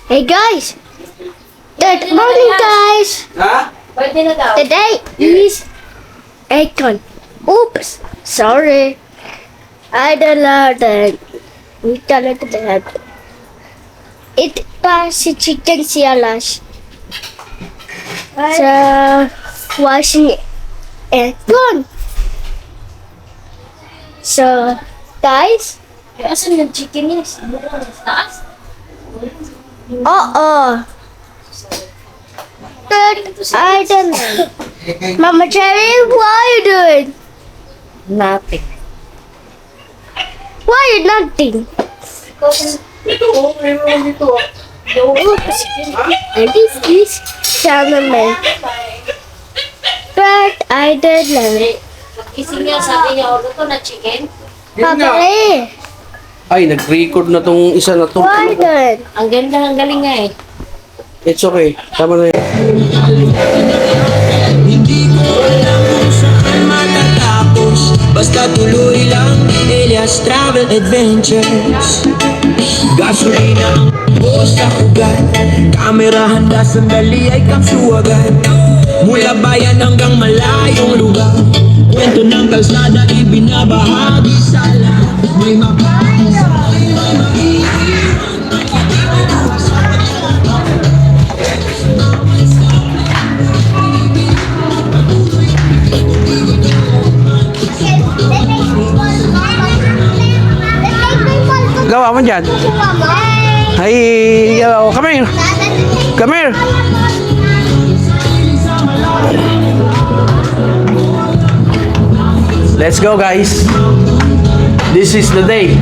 Hey guys! Good morning guys! Ha? Pwede na daw. Today is Akon. Oops! Sorry. I don't know that. We don't know that. It pa si chicken sialas. Sa washing Akon. So, guys, Asan yung chicken niya? Sa taas? uh-oh. I don't know. Mama Cherry, what are you doing? Nothing. Why are you nothing? Ito, mayroon dito. Oops. And this is cinnamon. But I don't know. Pag-ising niya, sabi niya, order ko na chicken. Yun nga. Papa, Ay, nag-record na tong isa na to. why don't? Ang ganda, ang galing nga eh. It's okay. Tama na yun. Hindi ko alam kung saan matatapos. Basta tuloy lang Elias Travel Adventures. Gasolina ang buhos sa ugat. Kamera handa sandali ay kapsuagan. Mula bayan hanggang malayong lugar. Kwento ng kalsada ibinabahagi sa lahat. May mapapisa, may maiiwan, may itinatawa sa Gawa mo dyan. Hi, hello. Come here. Come here. Let's go, guys. This is the day.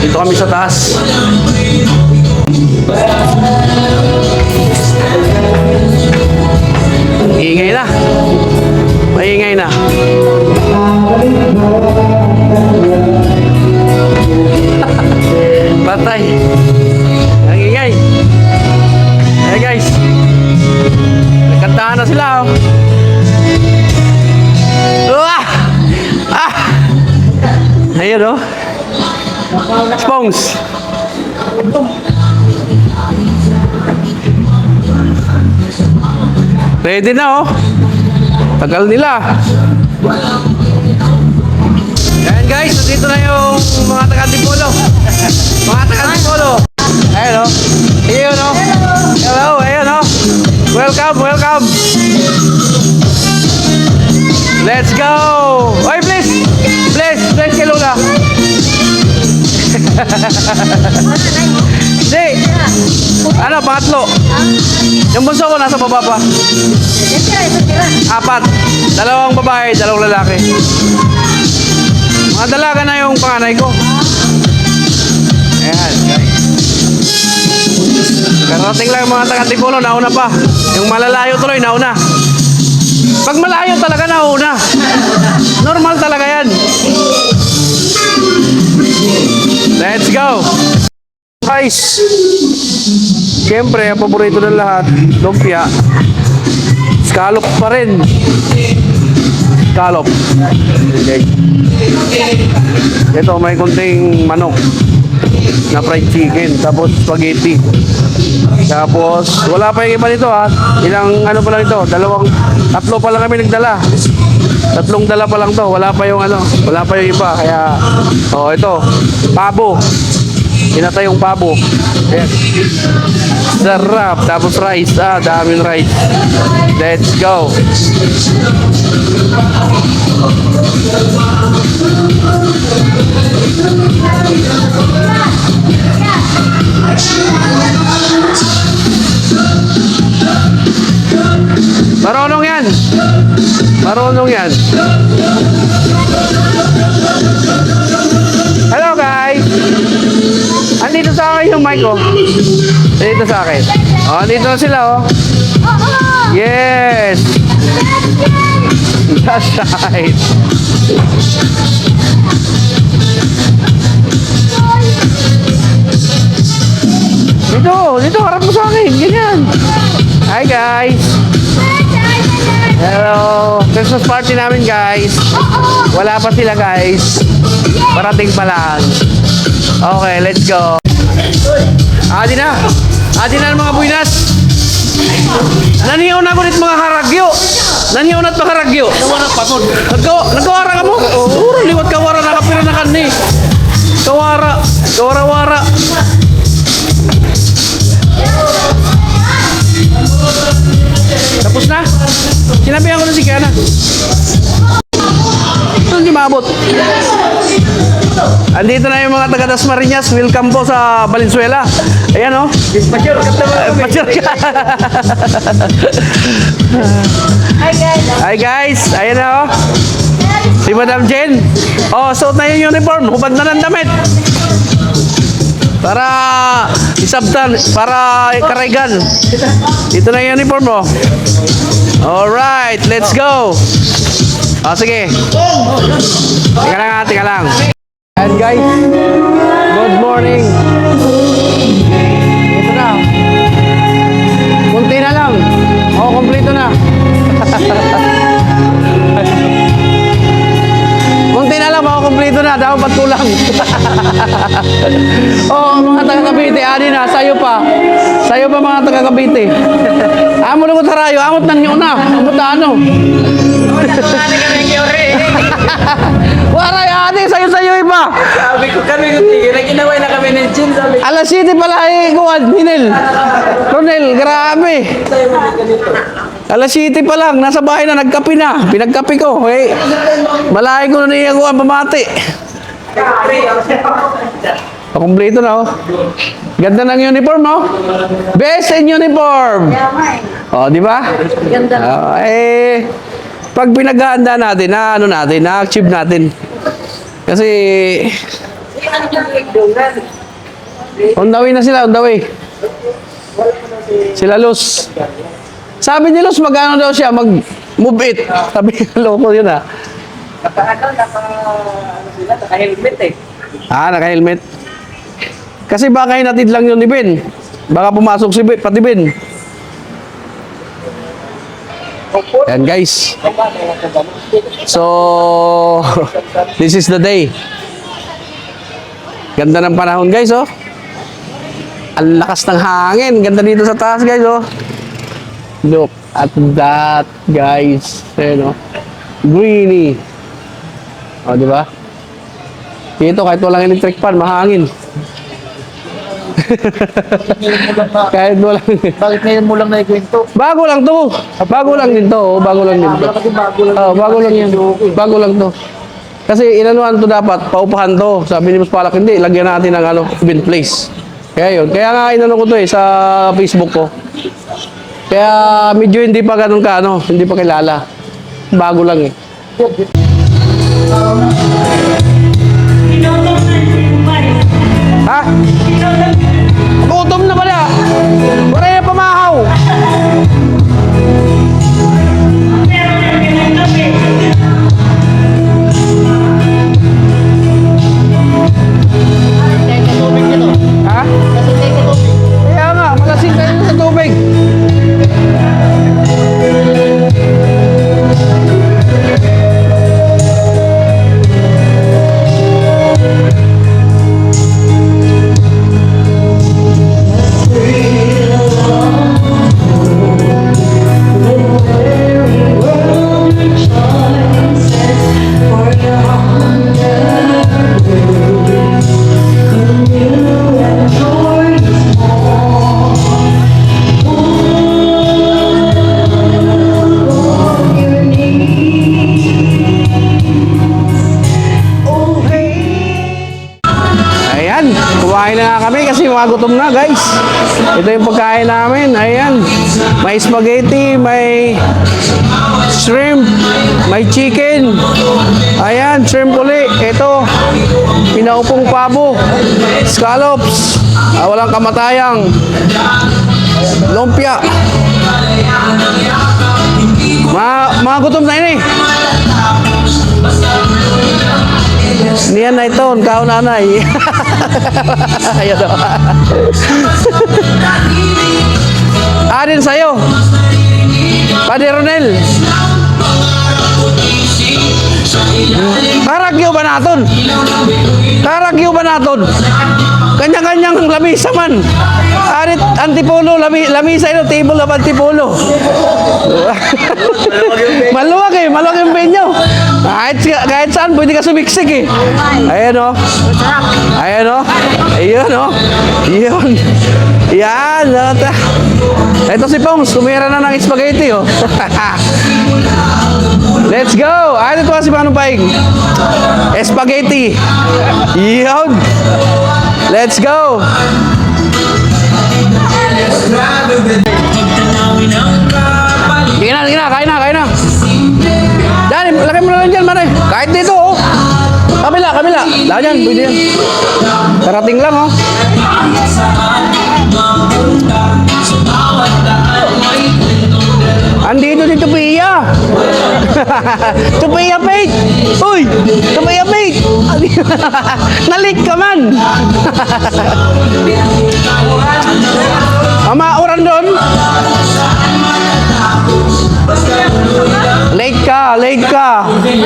Dito kami sa taas. Ingay na. Maingay na. Patay. Ang ingay. Hey guys. Nagkantahan na sila oh. Ayan oh. Sponge. Ready na oh. Tagal nila. Ayan guys, dito na yung mga taga-Antipolo. Mga taga-Antipolo. Ayan oh. Ayan oh. Hello, ayan oh. Welcome, welcome. Let's go. Oy, please. Please kay Lola. Hindi. Ano, pangatlo. Yung bunso ko nasa baba pa. Apat. Dalawang babae, dalawang lalaki. Mga dalaga na yung panganay ko. Ayan, guys. Karating lang yung mga taga-Antipolo, nauna pa. Yung malalayo tuloy, nauna. Pag malayo talaga, nauna. Normal talaga yan. Let's go! Guys, siyempre, ang paborito ng lahat, lumpia. Scallop pa rin. Scallop. Okay. Ito, may kunting manok na fried chicken, tapos spaghetti. Tapos, wala pa yung iba nito ha. Ilang ano pa lang ito, tatlo pa lang kami nagdala. Tatlong dala pa lang to, wala pa yung ano, wala pa yung iba. Kaya, oh ito, pabo. Pinatay yung pabo. Ayan. Sarap. Tapos rice. Daming rice. Let's go. Marunong yan. Marunong yan. Hello guys. Andito sa akin yung mic ko. Andito sa akin. Oh, andito na sila oh. Yes. That's right. Dito, harap mo sa akin. Ganyan. Hi guys. Hello. Christmas party namin guys. Wala pa sila guys. Parating pa lang. Okay, let's go. Adi na. Adi na ang mga buinas. Naniyaw na ko nit mga haragyo. Naniyaw na't mga haragyo. Nawanak patod. Nagkawara ka mo? Puro liwat kawara nakapira na kan ni. Kawara. Kawara-wara. Tapos na. Sinabihan ko na si Kiana. Ito hindi maabot. Andito na yung mga taga Dasmariñas. Welcome po sa Valenzuela. Ayan o. Dispatcher ka. Hi guys. Ayan na o. Si Madam Jen. Oh, suot na yung uniform. Hubad na ng damit. Para isabtan. Para karaygan. Dito na yung uniform mo. Alright. Let's go. O, sige. Tika lang. And guys, good morning. Ito na. Kunti na lang. O, kompleto na. Kunti na lang, kompleto na. Dapat kulang. Oh, mga taga-Cavite, ani na, sayo pa. Sayo pa mga taga-Cavite. Amo na ko tarayo, amot na nyo na. Amot na ano. Waray ate, sayo-sayo iba. Sabi ko kami kung tigil, ginaway na kami ng gym, sabi ko. Alas City pala kuwan, Hinel. Ronel, grabe. Alas City pa lang, nasa bahay na, nagkape na. Pinagkape ko, eh. Malahay ko na niya kuwan, pamati. Kompleto na, oh. Ganda ng uniform, no? Best in uniform. Oh, di ba? Ganda. Pag pinaghahanda natin, na-achieve natin. Kasi, on the way na sila, on the way. Sila Luz. Sabi ni Luz, mag-ano daw siya, mag-move it. Sabi niya, loko yun ah. Naka-helmet eh. Ah, naka-helmet. Kasi baka hinatid lang yun ni Ben. Baka pumasok si Ben, pati Ben. Yan guys. So, this is the day. Ganda ng panahon guys, oh. Ang lakas ng hangin. Ganda dito sa taas guys, oh. Look at that guys. Ayan, oh. Greeny. Oh, di ba? Dito kahit walang electric fan, mahangin. Kahit walang. Bakit ngayon mo lang naikwento? Bago lang to. Bago lang din to. Oh, bago lang din to. Oh, bago lang yan. Bago lang to. Kasi inanuhan to dapat, paupahan to. Sabi ni Mas Palak, hindi, lagyan natin ng ano, event place. Kaya yun. Kaya nga inano ko to sa Facebook ko. Kaya medyo hindi pa ganun ka, hindi pa kilala. Bago lang eh. Ha? Gutom na pala. Wala na pamahaw. Ha? Kaya nga, malasing kayo sa tubig. Ayan, kumain na nga kami kasi magutom na guys. Ito yung pagkain namin. Ayan, may spaghetti, may shrimp, may chicken. Ayan, shrimp uli. Ito, pinaupong pabo, scallops, walang kamatayang, lumpia. Magutom na yun eh. Niyan na ito, kao nanay. Ayan o. Adin sa'yo. Padre Ronel. Karagyo ba naton? Karagyo ba naton? Kanya-kanyang lamisa man. Arit, antipolo, lamisa ito, table of antipolo. Maluwag yung venue. Kahit saan, pwede ka sumiksik eh. Ayan o. Ayan o. Ayun o. Yun. Yan. Ito si Pongs, kumira na ng spaghetti oh. Let's go! Ano ito si Manong Paing? Spaghetti. Yun. Let's go! Sige na, kain na. Yan, lagay mo na lang dyan, Mare. Kahit dito, oh. Kabila. Lahat yan, pwede yan. Karating lang, oh. Andito si Tupia. Tupia Pate. Uy, Tupia Pate. Nalik ka man. Ama, oran doon. Late ka.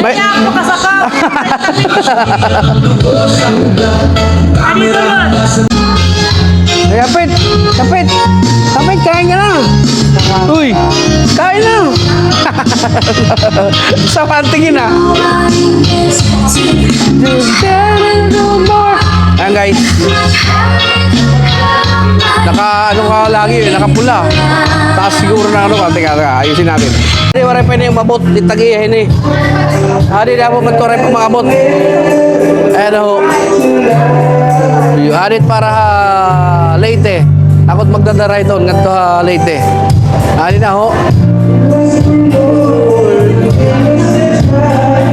May... Kapit, kain ka na. Uy, kain na. Sama ang tingin ah. Ayan guys. Ano ka lagi, nakapula. Taas siguro na ano ka. Teka, ayusin natin. Hindi, waray pa yung mabot. Ditagiyahin eh. Hindi na po magturay pa makabot. Ayan ho. Adit para late eh. Ako't magdadaray doon ganito late eh. Adit na ho.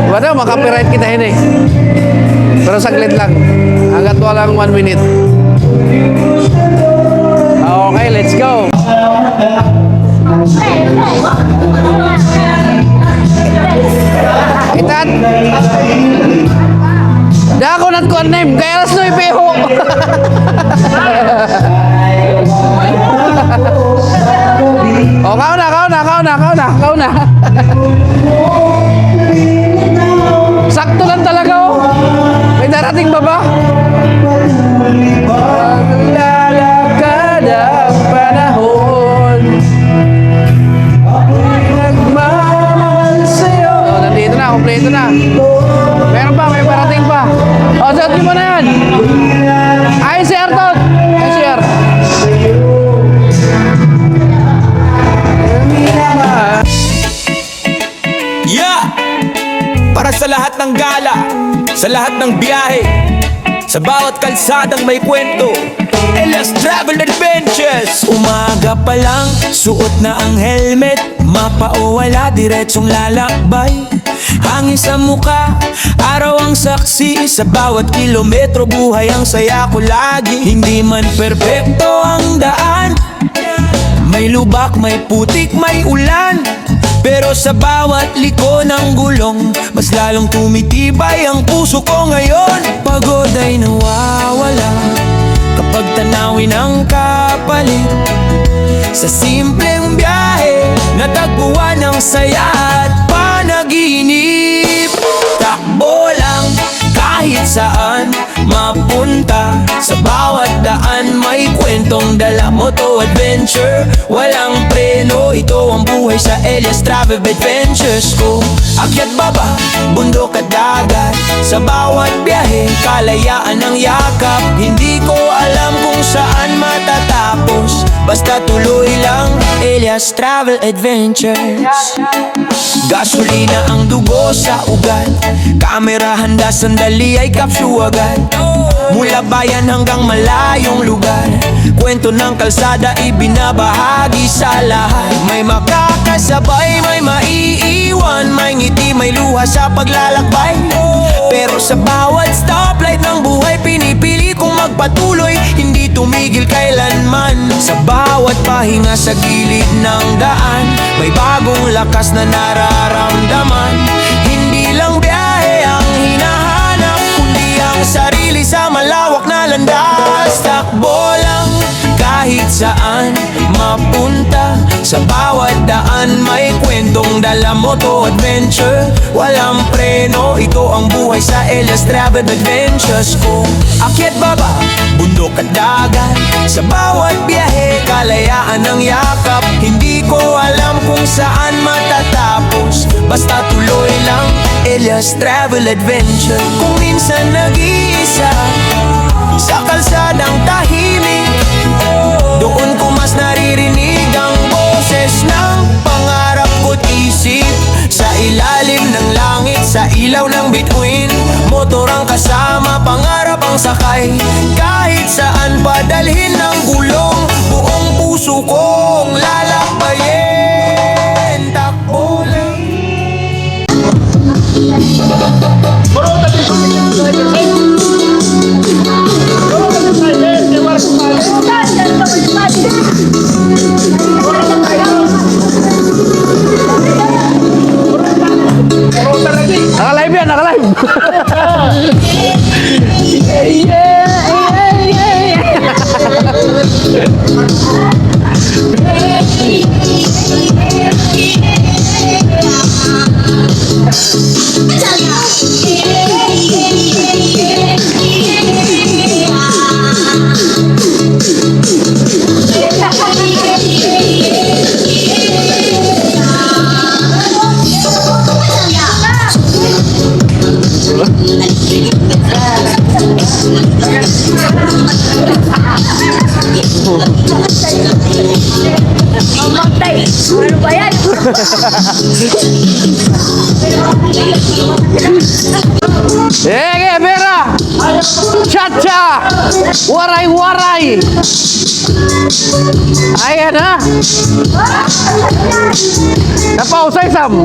Wala, makapiright kita eh. Pero saglit lang. Hanggat walang 1 minute. Okay, let's go. Itat. Dako nat ko name, kaya alas 9 peho. Oh, kau na. Sakto lang talaga oh. May darating ba ba? Maglalakad ang panahon. Nagmamahal sa'yo. Oh, nandito na, kompleto na. Meron pa, may parating pa. O, set mo na yan. Ay, si Arton. Ay, si Art. Yeah! Para sa lahat ng gala, sa lahat ng biyahe, sa bawat kalsadang may kwento, Elias Travel Adventures. Umaga pa lang, suot na ang helmet, mapa o wala, diretsong lalakbay. Hangin sa muka, araw ang saksi, sa bawat kilometro buhay ang saya ko lagi. Hindi man perpekto ang daan, may lubak, may putik, may ulan, pero sa bawat liko ng gulong, mas lalong tumitibay ang puso ko ngayon. Pagod ay nawawala kapag tanawin ang kapalit. Sa simpleng biyahe, natagpuan ang saya at panaginip. Takbo lang kahit saan mapunta, sa bawat daan may kwentong dala mo to adventure. Walang preno, ito ang buhay sa Elias Travel Adventures ko. Akyat baba, bundok at dagat, sa bawat biyahe kalayaan ang yakap. Hindi ko alam kung saan matatapos, basta tuloy lang Elias Travel Adventures. Gasolina ang dugo sa ugat, kamera handa sandali ay kapsyu agad. Mula bayan hanggang malayong lugar, kwento ng kalsada ibinabahagi sa lahat. May makakasabay, may maiiwan, may ngiti, may luha sa paglalakbay. Pero sa bawat stoplight ng buhay, pinipili kong magpatuloy, hindi tumigil kailanman. Sa bawat pahinga sa gilid ng daan, may bagong lakas na nararamdaman. Hindi lang biyahe ang hinahanap, kundi ang sarili sa malawak na landas. Takbo lang kahit saan papunta. Sa bawat daan may kwentong dala mo to adventure. Walang preno, ito ang buhay sa Elias Travel Adventures. Kung akyat baba, bundok at dagat, sa bawat biyahe kalayaan ng yakap. Hindi ko alam kung saan matatapos, basta tuloy lang Elias Travel Adventure. Kung minsan nag-iisa sa kalsadang tahimik, doon ko mas naririnig ang boses ng pangarap ko't isip. Sa ilalim ng langit, sa ilaw ng bituin, motor ang kasama, pangarap ang sakay. Kahit saan padalhin ng gulong, buong puso kong lalakbayin. Takbo lang. Naka-live yan, naka-live. Mamatay. Ano ba yan? Ege, Vera! Cha-cha! Waray-waray! Ayan ha! Napausay, Sam!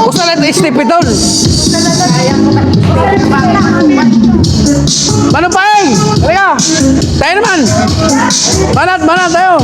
Usa lang ito, step ito. Mano pa eh? Halika! Tayo naman! Manat tayo!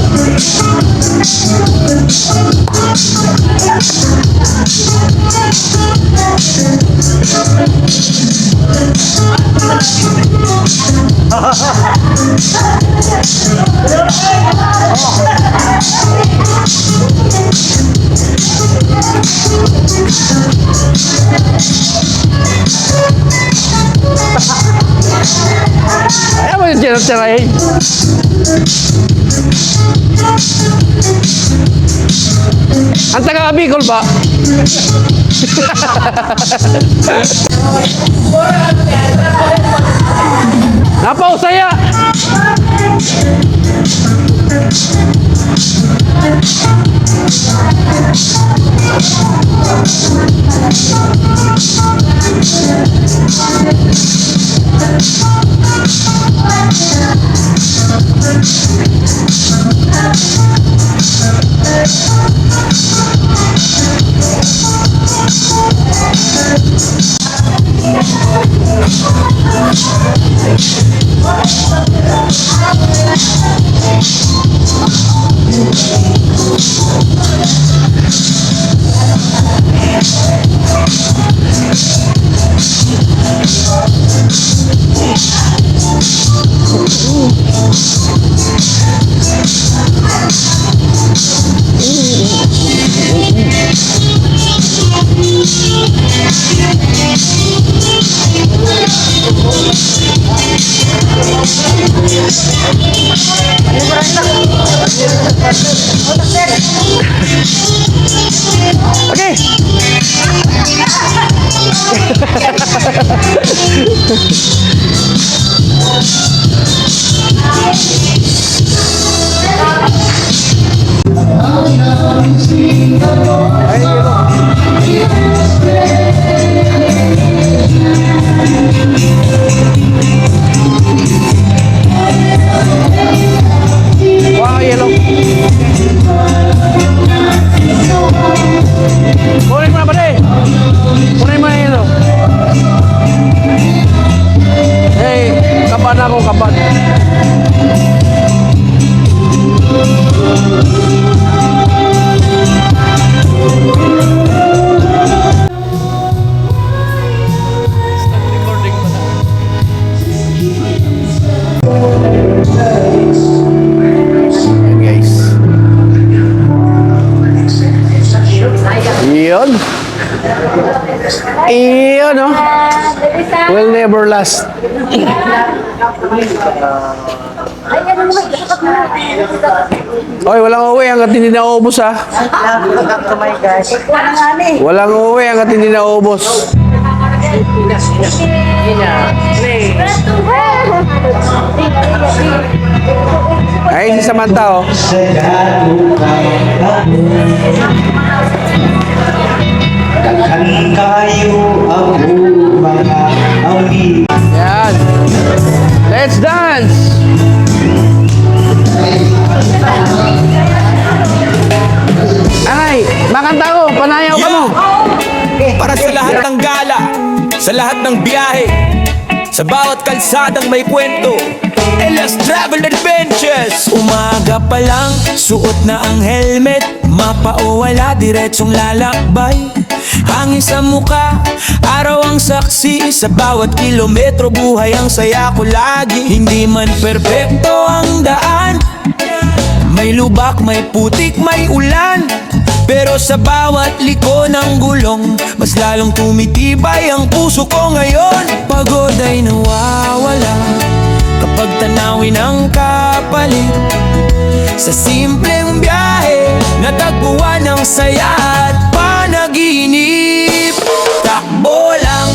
Ayaw mo yung tira-tirahin. Ang taga-Bicol ba? Napausaya! Okay. Wow, yellow. Kunin mo na ba, Kunin mo na yellow. Iyon. Iyon, no? Will never last. Oy, walang uwi hanggat hindi naubos, ha? Walang uwi hanggat hindi naubos. Ay, si Samantha, oh. Daghan kayo ang mga awit. Yan. Let's dance! Ay, makanta ko. Panayaw ka mo. Para sa lahat ng gala, sa lahat ng biyahe, sa bawat kalsadang may kwento, Elias Travel Adventures. Umaga pa lang, suot na ang helmet, mapa o wala, diretsong lalakbay. Hangin sa muka, araw ang saksi, sa bawat kilometro buhay ang saya ko lagi. Hindi man perpekto ang daan, may lubak, may putik, may ulan, pero sa bawat liko ng gulong, mas lalong tumitibay ang puso ko ngayon. Pagod ay nawawala kapag tanawin ang kapalit. Sa simpleng biyahe, natagpuan ang saya at panaginip. Takbo lang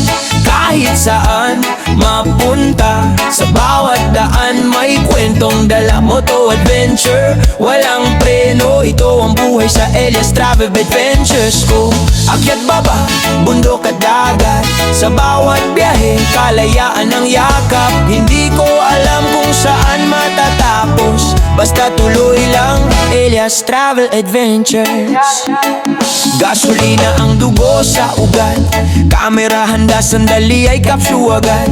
kahit saan mapunta, sa bawat daan may kwentong dala mo to adventure. Walang preno, ito ang buhay sa Elias Travel Adventures ko. Akyat baba, bundok at dagat, sa bawat biyahe kalayaan ng yakap. Hindi ko alam kung saan matatapos, basta tuloy lang Elias Travel Adventures. Gasolina ang dugo sa ugat, kamera handa sandali ay kapsyo agad.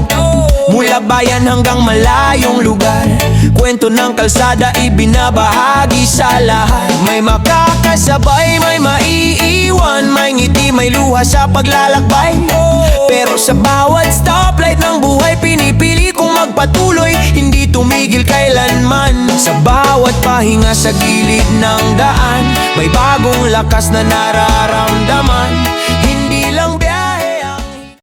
Mula bayan hanggang malayong lugar, kwento ng kalsada ibinabahagi sa lahat. May makakasabay, may maiiwan, may ngiti, may luha sa paglalakbay. Pero sa bawat stoplight ng buhay, pinipili kong magpatuloy, hindi tumigil kailanman. Sa bawat pahinga sa gilid ng daan, may bagong lakas na nararamdaman.